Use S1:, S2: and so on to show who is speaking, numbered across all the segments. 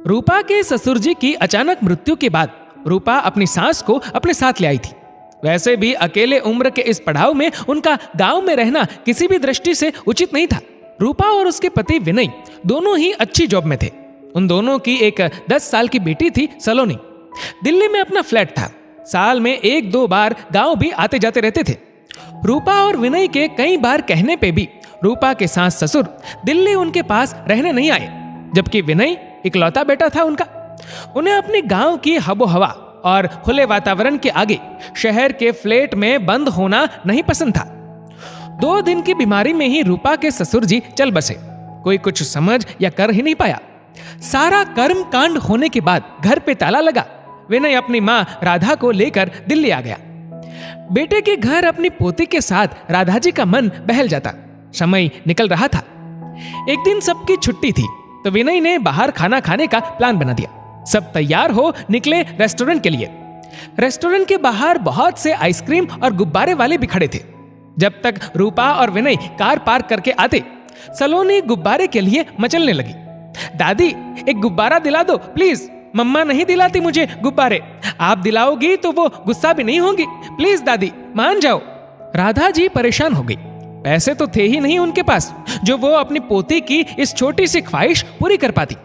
S1: रूपा के ससुर जी की अचानक मृत्यु के बाद रूपा अपनी सास को अपने साथ ले आई थी। वैसे भी अकेले उम्र के इस पड़ाव में उनका गांव में रहना किसी भी दृष्टि से उचित नहीं था। रूपा और उसके पति विनय दोनों ही अच्छी जॉब में थे। उन दोनों की एक 10 साल की बेटी थी सलोनी। दिल्ली में अपना फ्लैट था। साल में 1-2 बार गांव भी आते जाते रहते थे। रूपा और विनय के कई बार कहने पे भी रूपा के सास ससुर दिल्ली उनके पास रहने नहीं आए, जबकि विनय इकलौता बेटा था उनका। उन्हें अपने गांव की हबो हवा और खुले वातावरण के आगे शहर के फ्लैट में बंद होना नहीं पसंद था। 2 दिन की बीमारी में ही रूपा के ससुर जी चल बसे। कोई कुछ समझ या कर ही नहीं पाया। सारा कर्म कांड होने के बाद घर पे ताला लगा। विनय अपनी मां राधा को लेकर दिल्ली आ गया। बेटे के घर अपनी पोती के साथ राधा जी का मन बहल जाता। समय निकल रहा था। एक दिन सबकी छुट्टी थी तो विनय ने बाहर खाना खाने का प्लान बना दिया। सब तैयार हो निकले रेस्टोरेंट के लिए। रेस्टोरेंट के बाहर बहुत से आइसक्रीम और गुब्बारे वाले भी खड़े थे। जब तक रूपा और विनय कार पार्क करके आते, सलोनी गुब्बारे के लिए मचलने लगी। दादी, एक गुब्बारा दिला दो प्लीज। मम्मा नहीं दिलाती मुझे गुब्बारे। आप दिलाओगी तो वो गुस्सा भी नहीं होंगी। प्लीज दादी, मान जाओ। राधा जी परेशान हो गई। पैसे तो थे ही नहीं उनके पास जो वो अपनी पोती की इस छोटी सी ख्वाहिश पूरी कर पाती।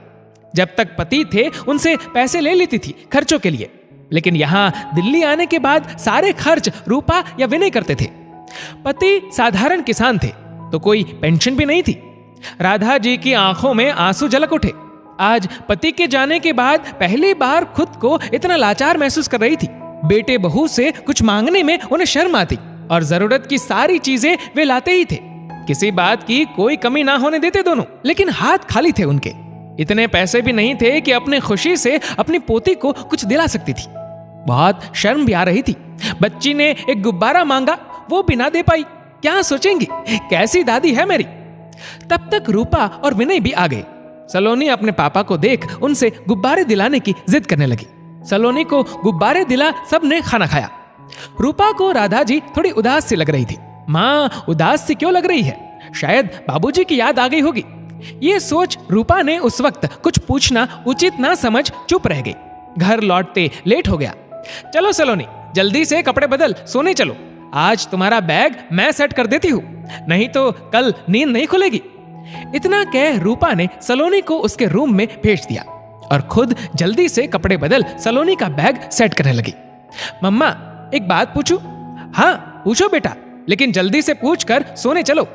S1: जब तक पति थे उनसे पैसे ले लेती थी खर्चों के लिए, लेकिन यहाँ दिल्ली आने के बाद सारे खर्च रूपा या विनय करते थे। पति साधारण किसान थे तो कोई पेंशन भी नहीं थी। राधा जी की आंखों में आंसू झलक उठे। आज पति के जाने के बाद पहली बार खुद को इतना लाचार महसूस कर रही थी। बेटे बहू से कुछ मांगने में उन्हें शर्म आती और जरूरत की सारी चीजें वे लाते ही थे। किसी बात की कोई कमी ना होने देते दोनों, लेकिन हाथ खाली थे उनके। इतने पैसे भी नहीं थे कि अपनी खुशी से अपनी पोती को कुछ दिला सकती थी। बहुत शर्म भी आ रही थी। बच्ची ने एक गुब्बारा मांगा, वो भी ना दे पाई। क्या सोचेंगी, कैसी दादी है मेरी। तब तक रूपा और विनय भी आ गए। सलोनी अपने पापा को देख उनसे गुब्बारे दिलाने की जिद करने लगी। सलोनी को गुब्बारे दिला सबने खाना खाया। रूपा को राधा जी थोड़ी उदास सी लग रही थी। माँ उदास सी क्यों लग रही है, शायद बाबूजी की याद आ गई होगी। ये सोच रूपा ने उस वक्त कुछ पूछना उचित ना समझ चुप रह गई। घर लौटते लेट हो गया। चलो सलोनी, जल्दी से कपड़े बदल, सोने चलो। आज तुम्हारा बैग मैं सेट कर देती हूँ, नहीं तो कल नींद नहीं खुलेगी। इतना कह रूपा ने सलोनी को उसके रूम में भेज दिया और खुद जल्दी से कपड़े बदल सलोनी का बैग सेट करने लगी। मम्मा, एक बात पूछूं? हाँ पूछो बेटा, लेकिन जल्दी से पूछ कर सोने चलो।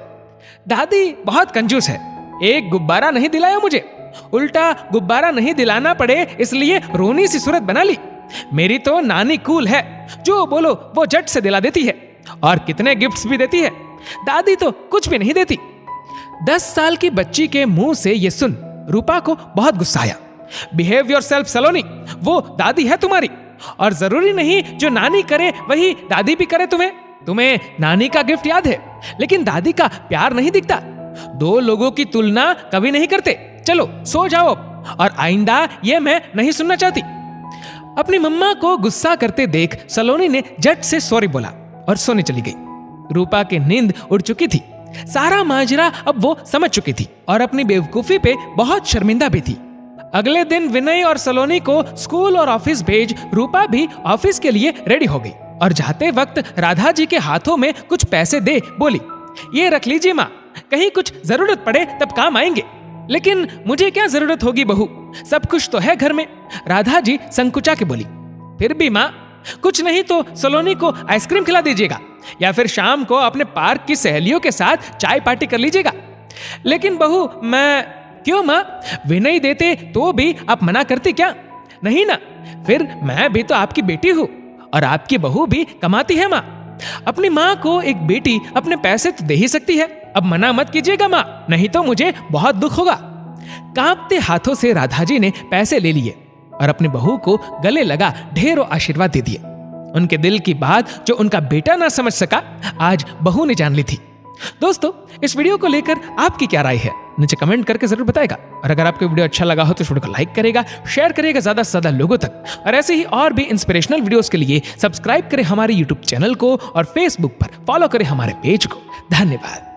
S1: दादी बहुत कंजूस है, एक गुब्बारा नहीं दिलाया मुझे, उल्टा गुब्बारा नहीं दिलाना पड़े इसलिए रोनी सी सूरत बना ली। मेरी तो नानी कूल है, जो बोलो वो झट से दिला देती है और कितने गिफ्ट्स भी देती है। दादी तो कुछ भी नहीं देती। 10 साल की बच्ची के मुंह से ये सुन रूपा को बहुत गुस्सा आया। बिहेव योरसेल्फ सलोनी, वो दादी है तुम्हारी और जरूरी नहीं जो नानी करे वही दादी भी करे। तुम्हें नानी का गिफ्ट याद है, लेकिन दादी का प्यार नहीं दिखता। 2 लोगों की तुलना कभी नहीं करते। चलो सो जाओ, और आइंदा ये मैं नहीं सुनना चाहती। अपनी मम्मा को गुस्सा करते देख सलोनी ने झट से सॉरी बोला और सोने चली गई। रूपा की नींद उड़ चुकी थी। सारा माजरा अब वो समझ चुकी थी और अपनी बेवकूफी पे बहुत शर्मिंदा भी थी। अगले दिन विनय और सलोनी को स्कूल और ऑफिस भेज रूपा भी ऑफिस के लिए रेडी हो गई और जाते वक्त राधा जी के हाथों में कुछ पैसे दे बोली, ये रख लीजिए माँ, कहीं कुछ जरूरत पड़े तब काम आएंगे। लेकिन मुझे क्या जरूरत होगी बहू, सब कुछ तो है घर में। राधा जी संकुचा के बोली। फिर भी माँ, कुछ नहीं तो सलोनी को आइसक्रीम खिला दीजिएगा या फिर शाम को अपने पार्क की सहेलियों के साथ चाय पार्टी कर लीजिएगा। लेकिन बहू मैं, क्यों माँ, विनय देते तो भी आप मना करती क्या? नहीं ना, फिर मैं भी तो आपकी बेटी हूँ और आपकी बहू भी कमाती है माँ। अपनी माँ को एक बेटी अपने पैसे तो दे ही सकती है। अब मना मत कीजिएगा माँ, नहीं तो मुझे बहुत दुख होगा। कांपते हाथों से राधा जी ने पैसे ले लिए और अपनी बहू को गले लगा ढेरों आशीर्वाद दे दिए। उनके दिल की बात जो उनका बेटा ना समझ सका, आज बहू ने जान ली थी। दोस्तों, इस वीडियो को लेकर आपकी क्या राय है, नीचे कमेंट करके जरूर बताएगा। और अगर आपको वीडियो अच्छा लगा हो तो इस वीडियो को लाइक करेगा, शेयर करेगा ज्यादा से ज्यादा लोगों तक। और ऐसे ही और भी इंस्पिरेशनल वीडियोस के लिए सब्सक्राइब करें हमारे यूट्यूब चैनल को और फेसबुक पर फॉलो करें हमारे पेज को। धन्यवाद।